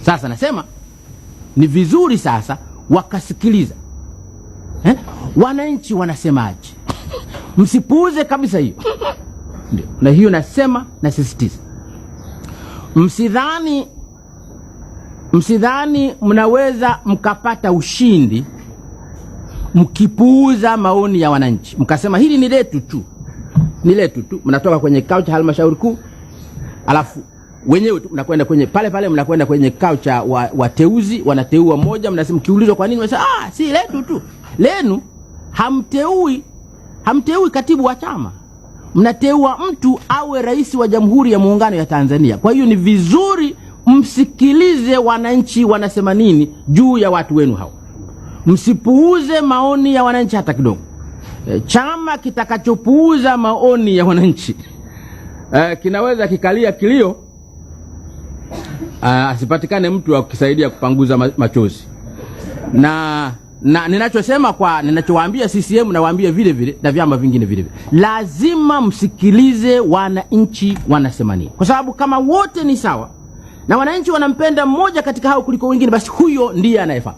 Sasa nasema ni vizuri sasa wakasikiliza wananchi wanasemaje. Msipuuze kabisa hiyo. Na hiyo nasema, nasisitiza, msidhani mnaweza mkapata ushindi mkipuuza maoni ya wananchi, mkasema hili ni letu tu. Mnatoka kwenye kikao cha halmashauri kuu, alafu wenyewe tu mnakwenda kwenye pale mnakwenda kwenye kikao cha wateuzi, wanateua mmoja, mnasema kiulizwa kwa nini mnasema si letu tu. Lenu hamteui katibu wa chama, mnateua mtu awe rais wa Jamhuri ya Muungano ya Tanzania. Kwa hiyo ni vizuri msikilize wananchi wanasema nini juu ya watu wenu hao. Msipuuze maoni ya wananchi hata kidogo. Chama kitakachopuuza maoni ya wananchi kinaweza kikalia kilio, asipatikane mtu wa kusaidia kupanguza machozi. Na ninachowaambia CCM na waambia vile vile na vyama vingine vile vile, lazima msikilize wananchi wanasema nini, kwa sababu kama wote ni sawa na wananchi wanampenda mmoja katika hao kuliko wengine, basi huyo ndiye anayefaa.